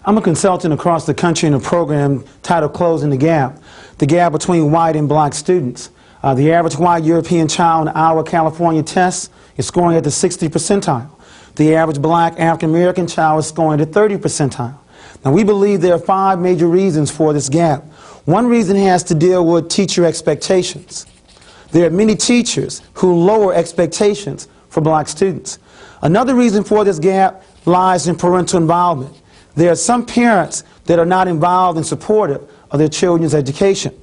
I'm a consultant across the country in a program titled Closing the Gap between white and black students. The average white European child in our California test is scoring at the 60th percentile. The average black African American child is scoring at the 30th percentile. Now, we believe there are 5 major reasons for this gap. One reason has to deal with teacher expectations. There are many teachers who lower expectations for black students. Another reason for this gap lies in parental involvement. There are some parents that are not involved and supportive of their children's education.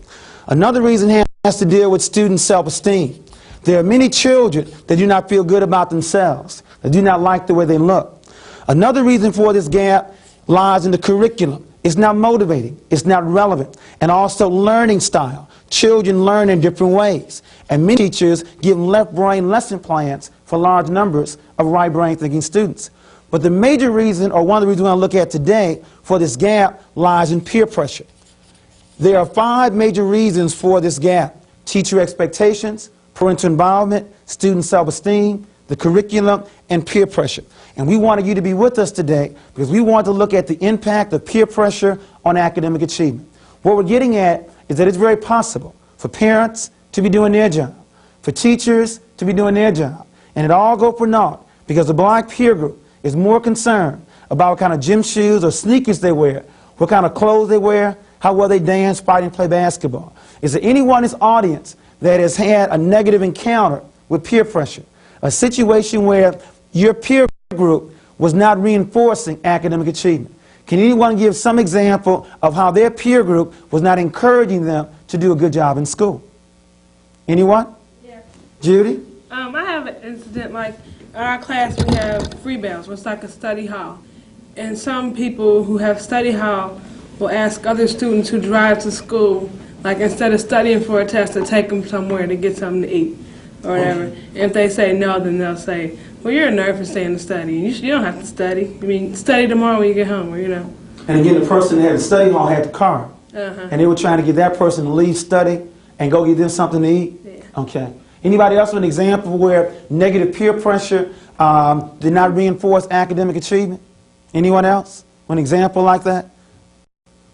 Another reason has to deal with student self-esteem. There are many children that do not feel good about themselves, that do not like the way they look. Another reason for this gap lies in the curriculum. It's not motivating, it's not relevant, and also learning style. Children learn in different ways, and many teachers give left brain lesson plans for large numbers of right brain thinking students. But the major reason, or one of the reasons we're going to look at today for this gap, lies in peer pressure. There are 5 major reasons for this gap: teacher expectations, parental involvement, student self-esteem, the curriculum, and peer pressure. And we wanted you to be with us today because we want to look at the impact of peer pressure on academic achievement. What we're getting at is that it's very possible for parents to be doing their job, for teachers to be doing their job, and it all go for naught because the black peer group is more concerned about what kind of gym shoes or sneakers they wear, what kind of clothes they wear, how well they dance, fight, and play basketball. Is there anyone in this audience that has had a negative encounter with peer pressure, a situation where your peer group was not reinforcing academic achievement? Can anyone give some example of how their peer group was not encouraging them to do a good job in school? Anyone? Yeah. Judy? I have an incident like in our class we have free bells, which is like a study hall. And some people who have study hall will ask other students who drive to school, like instead of studying for a test, to take them somewhere to get something to eat or whatever. And if they say no, then they'll say, well, you're a nerd for staying to study. You don't have to study. I mean, study tomorrow when you get home, or, you know. And again, the person that had the study hall had the card. Uh-huh. And they were trying to get that person to leave study and go get them something to eat? Yeah. Okay. Anybody else with an example where negative peer pressure did not reinforce academic achievement? Anyone else? An example like that?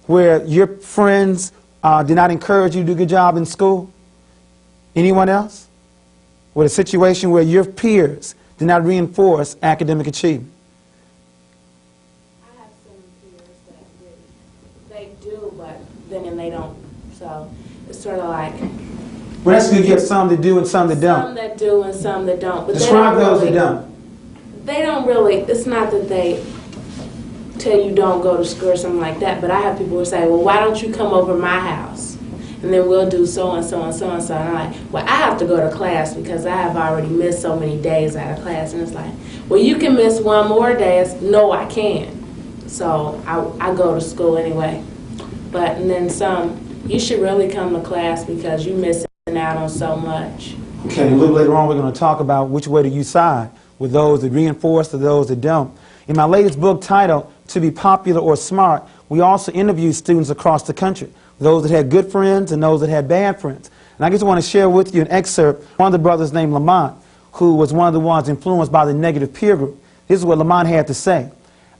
Where your friends did not encourage you to do a good job in school? Anyone else? With a situation where your peers did not reinforce academic achievement? I have some peers that they do, but then they don't. So it's sort of like... Well, that's good. You have some that do and some that don't. Some that do and some that don't. But Describe they don't those really, that don't. They don't really, it's not that they tell you don't go to school or something like that, but I have people who say, well, why don't you come over my house? And then we'll do so and so and so and so. And I'm like, well, I have to go to class because I have already missed so many days out of class. And it's like, well, you can miss one more day. No, I can't. So I go to school anyway. But, and then some, you should really come to class because you're missing out on so much. Okay, a little later on we're going to talk about which way do you side, with those that reinforce or those that don't. In my latest book titled, To Be Popular or Smart, we also interviewed students across the country, those that had good friends and those that had bad friends. And I just want to share with you an excerpt, one of the brothers named Lamont, who was one of the ones influenced by the negative peer group. This is what Lamont had to say.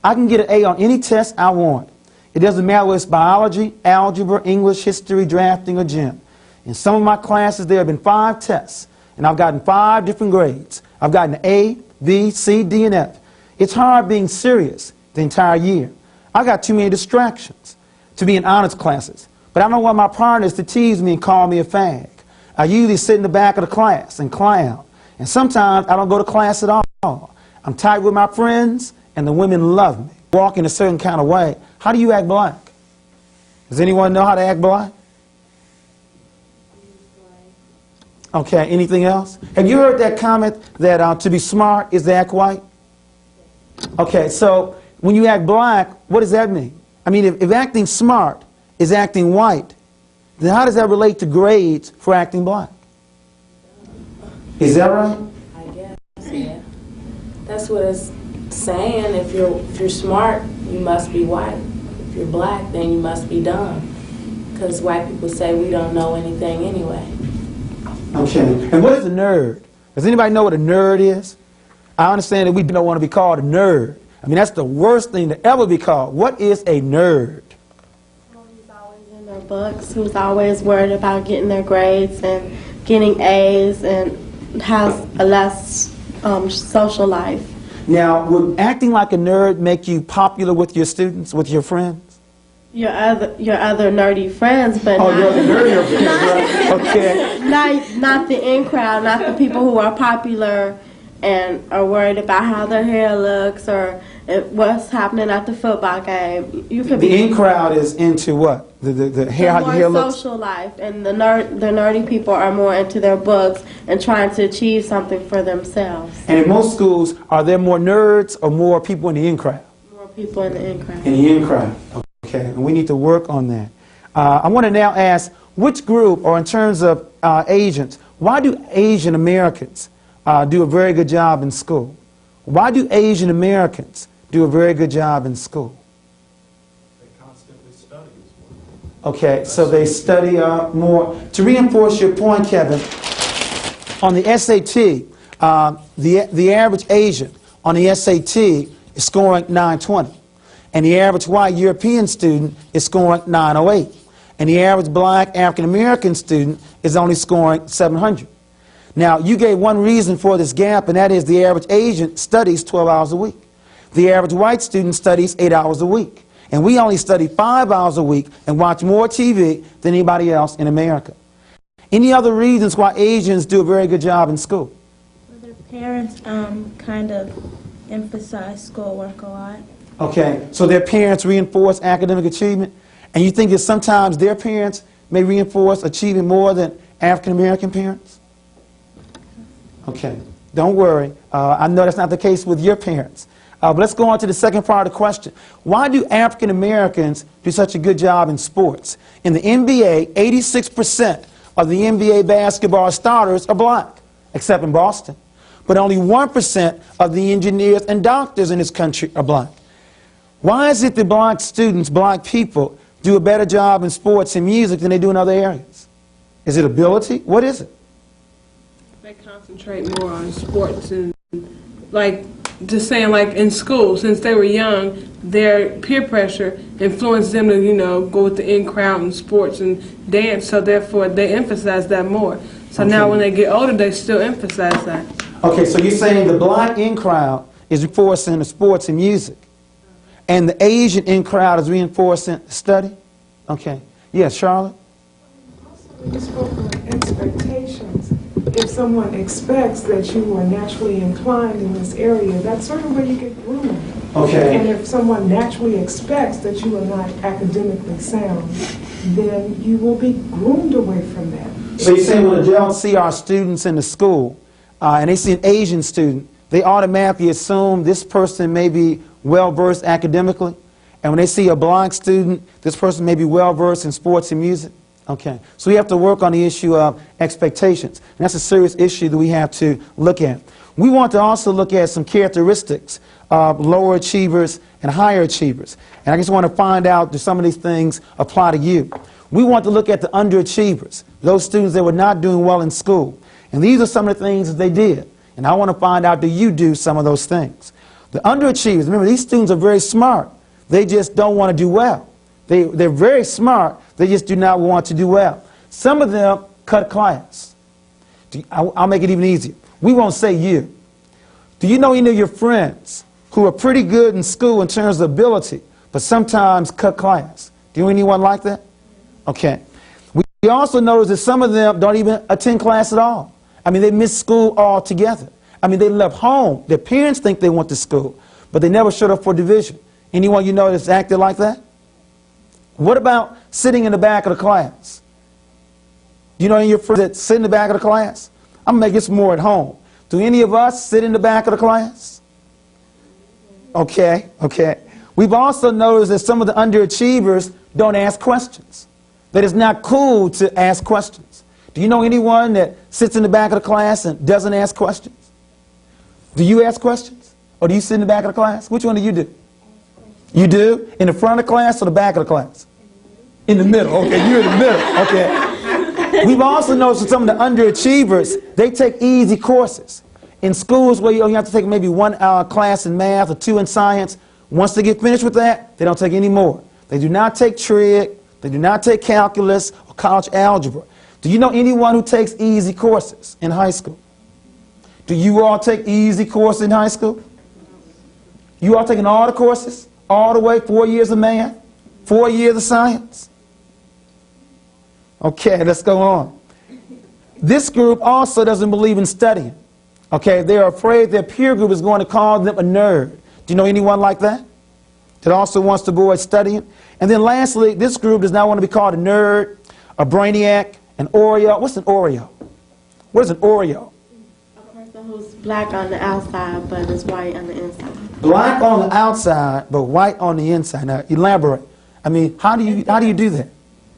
I can get an A on any test I want. It doesn't matter whether it's biology, algebra, English, history, drafting, or gym. In some of my classes, there have been 5 tests, and I've gotten 5 different grades. I've gotten A, B, C, D, and F. It's hard being serious the entire year. I got too many distractions to be in honors classes, but I don't want my partners to tease me and call me a fag. I usually sit in the back of the class and clown, and sometimes I don't go to class at all. I'm tight with my friends, and the women love me. Walk in a certain kind of way. How do you act black? Does anyone know how to act black? Okay, anything else? Have you heard that comment that to be smart is to act white? Okay, so when you act black, what does that mean? I mean, if acting smart is acting white, then how does that relate to grades for acting black? Is that right? I guess, yeah. That's what it's saying. If you're smart, you must be white. If you're black, then you must be dumb. Because white people say we don't know anything anyway. Okay, and what is a nerd? Does anybody know what a nerd is? I understand that we don't want to be called a nerd. I mean, that's the worst thing to ever be called. What is a nerd? Who's always in their books, who's always worried about getting their grades and getting A's and has a less social life. Now, would acting like a nerd make you popular with your students, with your friends? Your other nerdy friends, but Oh, not, you're the nerdier friends, right? Okay. not the in crowd, not the people who are popular and are worried about how their hair looks or what's happening at the football game. You could The be in crowd is into what? The hair, how your hair more looks? social life, and the nerdy people are more into their books and trying to achieve something for themselves. And in most schools, are there more nerds or more people in the in crowd? More people in the in crowd. In the in crowd. Okay, and we need to work on that. I want to now ask, which group, or in terms of Asians, why do Asian Americans do a very good job in school? Why do Asian Americans do a very good job in school? They constantly study as well. Okay, so they study more. To reinforce your point, Kevin, on the SAT, the average Asian on the SAT is scoring 920. And the average white European student is scoring 908. And the average black African American student is only scoring 700. Now, you gave one reason for this gap, and that is the average Asian studies 12 hours a week. The average white student studies 8 hours a week. And we only study 5 hours a week and watch more TV than anybody else in America. Any other reasons why Asians do a very good job in school? Their parents kind of emphasize schoolwork a lot. Okay, so their parents reinforce academic achievement, and you think that sometimes their parents may reinforce achieving more than African American parents? Okay, don't worry. I know that's not the case with your parents. But let's go on to the second part of the question. Why do African Americans do such a good job in sports? In the NBA, 86% of the NBA basketball starters are black, except in Boston. But only 1% of the engineers and doctors in this country are black. Why is it that black students, black people, do a better job in sports and music than they do in other areas? Is it ability? What is it? They concentrate more on sports and, like, just saying, like, in school, since they were young, their peer pressure influenced them to, you know, go with the in crowd and sports and dance, so therefore they emphasize that more. So now when they get older, they still emphasize that. Okay, so you're saying the black in crowd is reinforcing the sports and music, and the Asian in crowd is reinforcing the study? Okay. Yes, Charlotte? Also, you spoke of expectations. If someone expects that you are naturally inclined in this area, that's certainly where you get groomed. Okay. And if someone naturally expects that you are not academically sound, then you will be groomed away from that. So you're saying when adults see our students in the school, and they see an Asian student, they automatically assume this person may be well-versed academically, and when they see a black student, this person may be well-versed in sports and music? Okay, so we have to work on the issue of expectations, and that's a serious issue that we have to look at. We want to also look at some characteristics of lower achievers and higher achievers, and I just want to find out do some of these things apply to you. We want to look at the underachievers, those students that were not doing well in school, and these are some of the things that they did, and I want to find out do you do some of those things. The underachievers, remember, these students are very smart. They just don't want to do well. They're very smart. They just do not want to do well. Some of them cut class. I'll make it even easier. We won't say you. Do you know any of your friends who are pretty good in school in terms of ability, but sometimes cut class? Do you know anyone like that? Okay. We also notice that some of them don't even attend class at all. I mean, they miss school altogether. I mean, they left home. Their parents think they went to school, but they never showed up for division. Anyone you know that's acted like that? What about sitting in the back of the class? Do you know any of your friends that sit in the back of the class? I'm going to make this more at home. Do any of us sit in the back of the class? Okay, okay. We've also noticed that some of the underachievers don't ask questions. That it's not cool to ask questions. Do you know anyone that sits in the back of the class and doesn't ask questions? Do you ask questions? Or do you sit in the back of the class? Which one do you do? You do? In the front of the class or the back of the class? In the middle. Okay, you're in the middle. Okay. We've also noticed that some of the underachievers, they take easy courses. In schools where you have to take maybe one class in math or two in science, once they get finished with that, they don't take any more. They do not take trig, they do not take calculus or college algebra. Do you know anyone who takes easy courses in high school? Do you all take easy courses in high school? You all taking all the courses? All the way, 4 years of math, 4 years of science? Okay, let's go on. This group also doesn't believe in studying. Okay, they're afraid their peer group is going to call them a nerd. Do you know anyone like that? That also wants to avoid studying? And then lastly, this group does not want to be called a nerd, a brainiac, an Oreo. What's an Oreo? What is an Oreo? A person who's black on the outside but is white on the inside. Black on the outside but white on the inside. Now elaborate. I mean, how do you do that?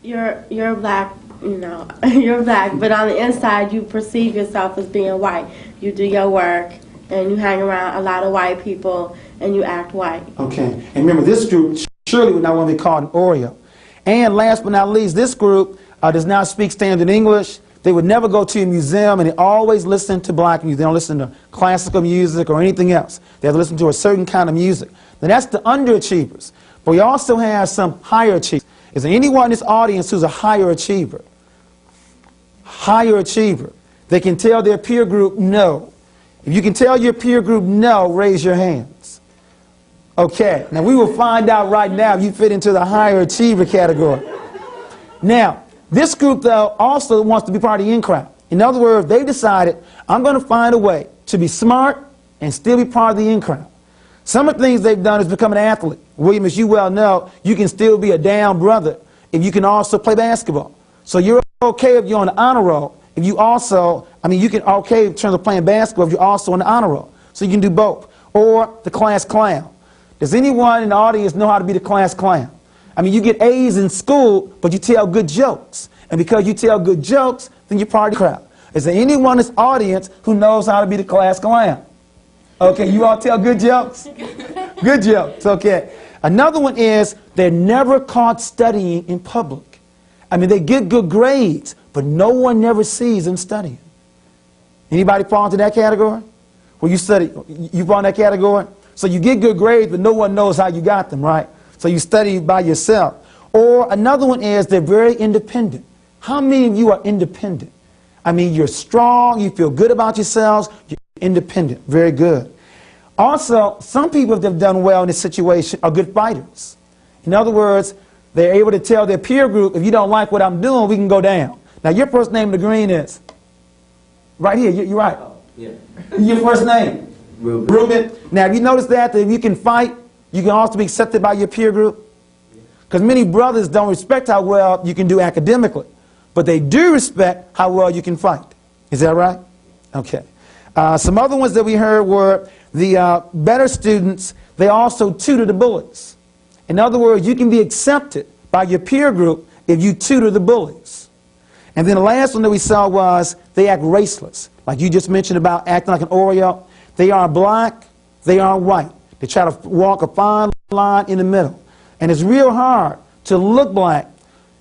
You're black, you know, you're black, but on the inside you perceive yourself as being white. You do your work and you hang around a lot of white people and you act white. Okay, and remember this group surely would not want to be called an Oreo. And last but not least, this group does not speak standard English. They would never go to a museum, and they always listen to black music. They don't listen to classical music or anything else. They have to listen to a certain kind of music. Now that's the underachievers. But we also have some higher achievers. Is there anyone in this audience who's a higher achiever? Higher achiever. They can tell their peer group no. If you can tell your peer group no, raise your hands. Okay, now we will find out right now if you fit into the higher achiever category. Now, this group, though, also wants to be part of the in crowd. In other words, they decided, I'm going to find a way to be smart and still be part of the in crowd. Some of the things they've done is become an athlete. William, as you well know, you can still be a down brother if you can also play basketball. So you're okay if you're on the honor roll. If you also, you can okay in terms of playing basketball if you're also on the honor roll. So you can do both. Or the class clown. Does anyone in the audience know how to be the class clown? You get A's in school, but you tell good jokes. And because you tell good jokes, then you're part of the crowd. Is there anyone in this audience who knows how to be the class clown? Okay, you all tell good jokes? Good jokes, okay. Another one is they're never caught studying in public. They get good grades, but no one never sees them studying. Anybody fall into that category? Well, you study, you fall in that category? So you get good grades, but no one knows how you got them, right? So you study by yourself. Or another one is they're very independent. How many of you are independent? You're strong, you feel good about yourselves, you're independent. Very good. Also, some people that have done well in this situation are good fighters. In other words, they're able to tell their peer group, if you don't like what I'm doing, we can go down. Now, your first name in the green is? Right here, you're right. Yeah. Your first name? Ruben. Now, have you noticed that if you can fight, you can also be accepted by your peer group? Because many brothers don't respect how well you can do academically, but they do respect how well you can fight. Is that right? Okay. Some other ones that we heard were the better students, they also tutor the bullies. In other words, you can be accepted by your peer group if you tutor the bullies. And then the last one that we saw was they act raceless. Like you just mentioned about acting like an Oreo. They are black, they are white. They try to walk a fine line in the middle. And it's real hard to look black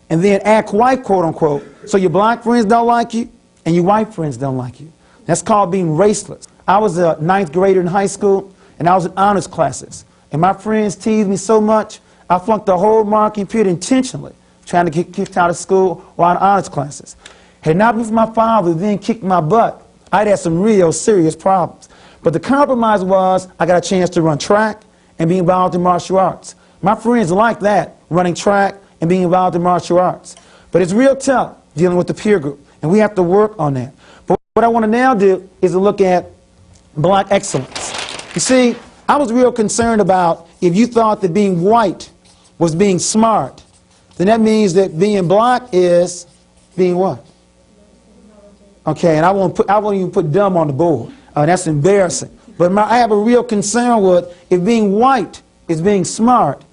and then act white, quote unquote, so your black friends don't like you and your white friends don't like you. That's called being raceless. I was a 9th grader in high school, and I was in honors classes. And my friends teased me so much, I flunked the whole marking period intentionally, trying to get kicked out of school or out of honors classes. Had it not been for my father who then kicked my butt, I'd had some real serious problems. But the compromise was I got a chance to run track and be involved in martial arts. My friends like that, running track and being involved in martial arts. But it's real tough dealing with the peer group, and we have to work on that. But what I want to now do is to look at black excellence. You see, I was real concerned about if you thought that being white was being smart, then that means that being black is being what? Okay, and I won't even put dumb on the board. That's embarrassing. But I have a real concern with if being white is being smart,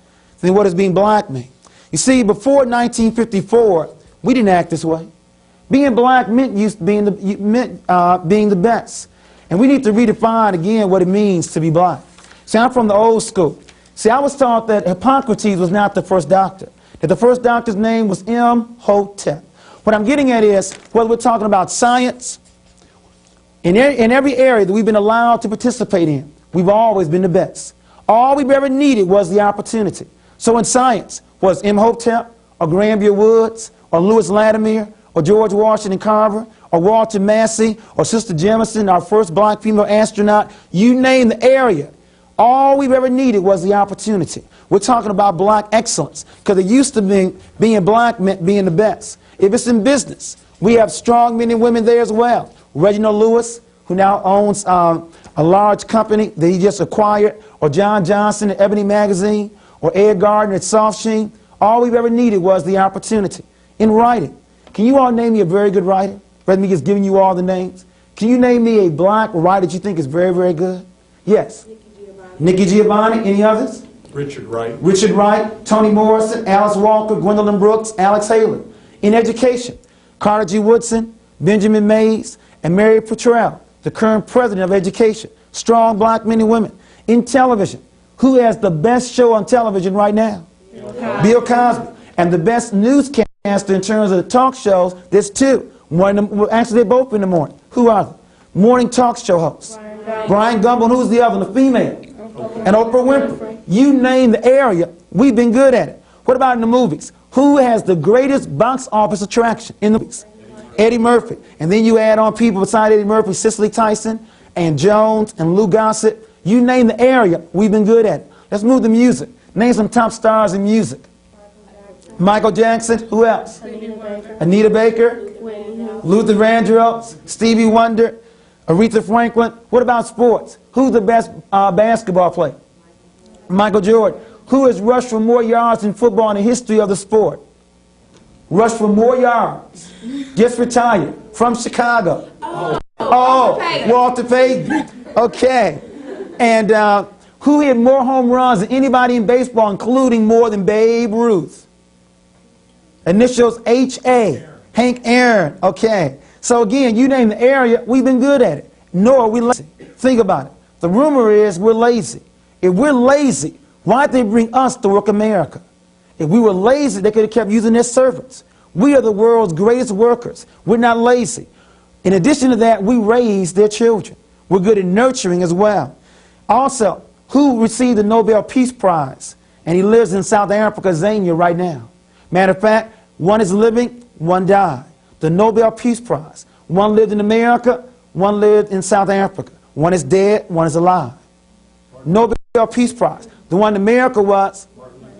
then what does being black mean? You see, before 1954, we didn't act this way. Being black meant being the best. And we need to redefine again what it means to be black. See, I'm from the old school. See, I was taught that Hippocrates was not the first doctor, that the first doctor's name was Imhotep. What I'm getting at is, whether we're talking about science, In every area that we've been allowed to participate in, we've always been the best. All we've ever needed was the opportunity. So in science, was Imhotep, or Granville Woods, or Lewis Latimer, or George Washington Carver, or Walter Massey, or Sister Jemison, our first black female astronaut, you name the area. All we've ever needed was the opportunity. We're talking about black excellence, because it used to be being black meant being the best. If it's in business, we have strong men and women there as well. Reginald Lewis, who now owns a large company that he just acquired, or John Johnson at Ebony Magazine, or Ed Gardner at Soft Sheen. All we've ever needed was the opportunity. In writing, can you all name me a very good writer? Rather than me just giving you all the names. Can you name me a black writer that you think is very, very good? Yes. Nikki Giovanni. Any others? Richard Wright. Richard Wright, Toni Morrison, Alice Walker, Gwendolyn Brooks, Alex Haley. In education, Carter G. Woodson, Benjamin Mays, and Mary Petrell, the current president of education. Strong black men and women. In television, who has the best show on television right now? Bill Cosby. And the best newscaster in terms of the talk shows, there's two. Actually, they're both in the morning. Who are they? Morning talk show hosts. Brian Gumble, and who's the other one? The female. And Oprah Winfrey. You name the area, we've been good at it. What about in the movies? Who has the greatest box office attraction in the movies? Eddie Murphy. And then you add on people beside Eddie Murphy, Cicely Tyson, and Jones, and Lou Gossett. You name the area, we've been good at it. Let's move to music. Name some top stars in music. Michael Jackson. Who else? Anita Baker. Luther Vandross. Stevie Wonder. Aretha Franklin. What about sports? Who's the best basketball player? Michael Jordan. Who has rushed for more yards in football in the history of the sport? Rushed for more yards. Just retired. From Chicago. Walter Payton. Okay. And who hit more home runs than anybody in baseball, including more than Babe Ruth? Initials H.A. Hank Aaron. Okay. So again, you name the area, we've been good at it. Nor are we lazy. Think about it. The rumor is we're lazy. If we're lazy, why'd they bring us to work America? If we were lazy, they could have kept using their servants. We are the world's greatest workers. We're not lazy. In addition to that, we raise their children. We're good at nurturing as well. Also, who received the Nobel Peace Prize? And he lives in South Africa, Zania, right now. Matter of fact, one is living, one died. The Nobel Peace Prize. One lived in America, one lived in South Africa. One is dead, one is alive. Nobel Peace Prize. The one in America was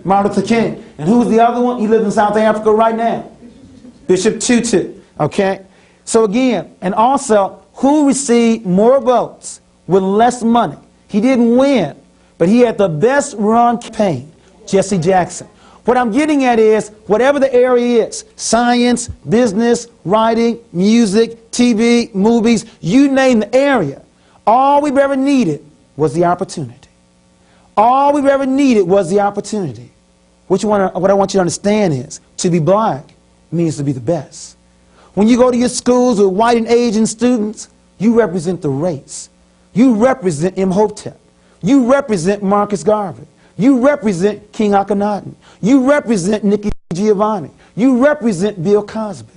Martin Luther King. And who's the other one? He lives in South Africa right now. Bishop Tutu. Okay? So again, and also, who received more votes with less money? He didn't win, but he had the best run campaign, Jesse Jackson. What I'm getting at is, whatever the area is, science, business, writing, music, TV, movies, you name the area, all we've ever needed was the opportunity. All we've ever needed was the opportunity. What I want you to understand is, to be black means to be the best. When you go to your schools with white and Asian students, you represent the race. You represent Imhotep. You represent Marcus Garvey. You represent King Akhenaten. You represent Nikki Giovanni. You represent Bill Cosby.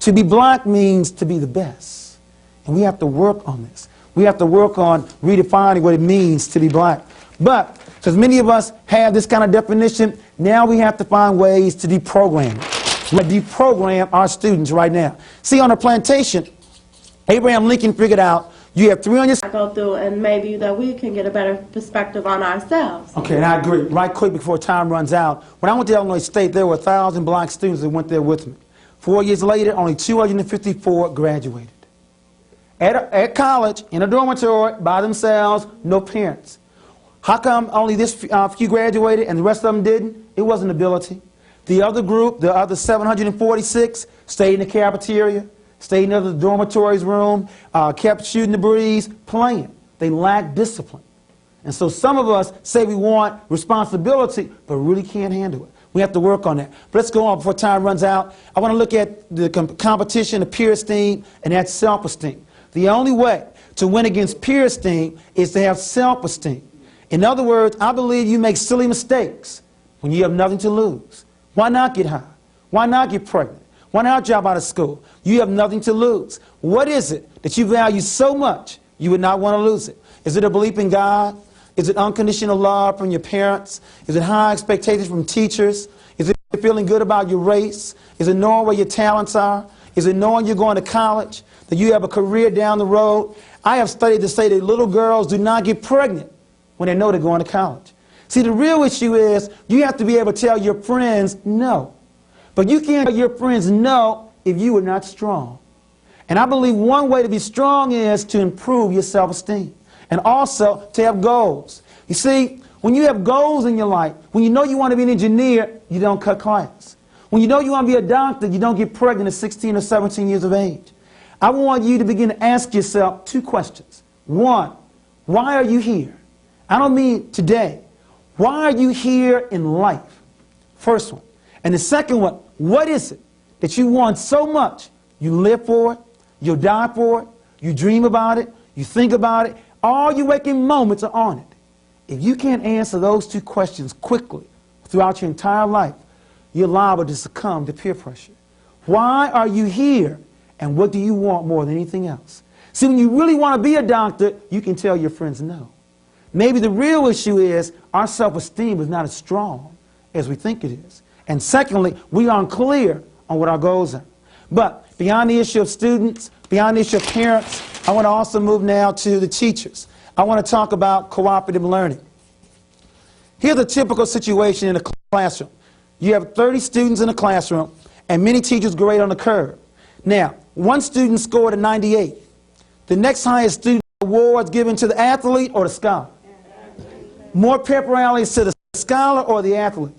To be black means to be the best. And we have to work on this. We have to work on redefining what it means to be black. But, because many of us have this kind of definition, now we have to find ways to deprogram it. We deprogram our students right now. See, on a plantation, Abraham Lincoln figured out you have 300... Go through, and maybe that we can get a better perspective on ourselves. Okay, and I agree. Right quick before time runs out, when I went to Illinois State, there were 1,000 black students that went there with me. 4 years later, only 254 graduated. At college, in a dormitory, by themselves, no parents. How come only this few graduated and the rest of them didn't? It wasn't ability. The other group, the other 746, stayed in the cafeteria, stayed in the dormitories room, kept shooting the breeze, playing. They lacked discipline. And so some of us say we want responsibility, but really can't handle it. We have to work on that. But let's go on before time runs out. I want to look at the competition of peer esteem, and that's self-esteem. The only way to win against peer esteem is to have self-esteem. In other words, I believe you make silly mistakes when you have nothing to lose. Why not get high? Why not get pregnant? Want out job out of school. You have nothing to lose. What is it that you value so much you would not want to lose it? Is it a belief in God? Is it unconditional love from your parents? Is it high expectations from teachers? Is it feeling good about your race? Is it knowing where your talents are? Is it knowing you're going to college? That you have a career down the road? I have studied to say that little girls do not get pregnant when they know they're going to college. See, the real issue is you have to be able to tell your friends no. But you can't tell your friends no if you are not strong. And I believe one way to be strong is to improve your self-esteem and also to have goals. You see, when you have goals in your life, when you know you want to be an engineer, you don't cut class. When you know you want to be a doctor, you don't get pregnant at 16 or 17 years of age. I want you to begin to ask yourself 2 questions. 1, why are you here? I don't mean today. Why are you here in life? First one. And the second one, what is it that you want so much? You live for it, you'll die for it, you dream about it, you think about it, all your waking moments are on it. If you can't answer those 2 questions quickly throughout your entire life, you're liable to succumb to peer pressure. Why are you here? And what do you want more than anything else? See, when you really want to be a doctor, you can tell your friends no. Maybe the real issue is our self-esteem is not as strong as we think it is. And secondly, we aren't clear on what our goals are. But beyond the issue of students, beyond the issue of parents, I want to also move now to the teachers. I want to talk about cooperative learning. Here's a typical situation in a classroom. You have 30 students in a classroom, and many teachers grade on the curve. Now, one student scored a 98. The next highest student awards given to the athlete or the scholar? More pep rallies to the scholar or the athlete?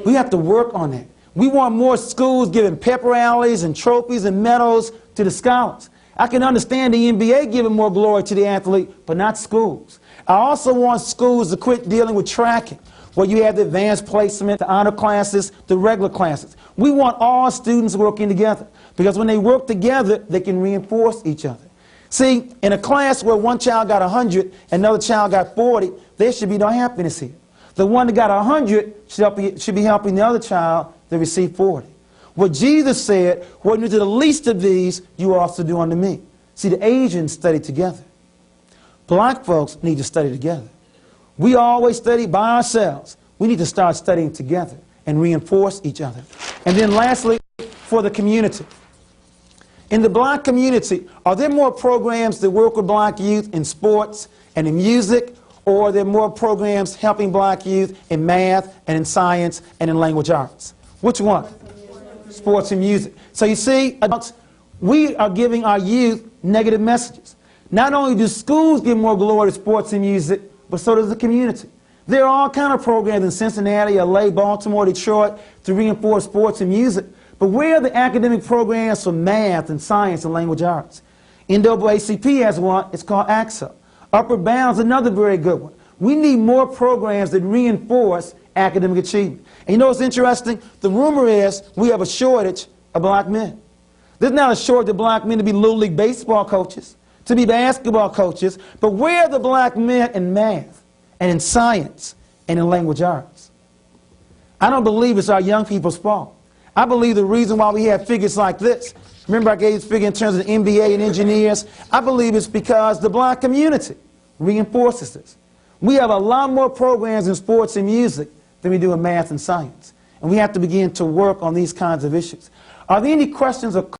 We have to work on that. We want more schools giving pep rallies and trophies and medals to the scholars. I can understand the NBA giving more glory to the athlete, but not schools. I also want schools to quit dealing with tracking, where you have the advanced placement, the honor classes, the regular classes. We want all students working together, because when they work together, they can reinforce each other. See, in a class where one child got 100 and another child got 40, there should be no happiness here. The one that got 100 should be helping the other child that received 40. What Jesus said, what you do to the least of these, you also do unto me. See, the Asians study together. Black folks need to study together. We always study by ourselves. We need to start studying together and reinforce each other. And then lastly, for the community. In the black community, are there more programs that work with black youth in sports and in music, or are there more programs helping black youth in math and in science and in language arts? Which one? Sports and music. So you see, adults, we are giving our youth negative messages. Not only do schools give more glory to sports and music, but so does the community. There are all kinds of programs in Cincinnati, LA, Baltimore, Detroit to reinforce sports and music. But where are the academic programs for math and science and language arts? NAACP has one. It's called AXA. Upward Bound is another very good one. We need more programs that reinforce academic achievement. And you know what's interesting? The rumor is we have a shortage of black men. There's not a shortage of black men to be Little League baseball coaches, to be basketball coaches, but where are the black men in math and in science and in language arts? I don't believe it's our young people's fault. I believe the reason why we have figures like this, remember I gave this figure in terms of the MBA and engineers, I believe it's because the black community reinforces this. We have a lot more programs in sports and music than we do in math and science. And we have to begin to work on these kinds of issues. Are there any questions or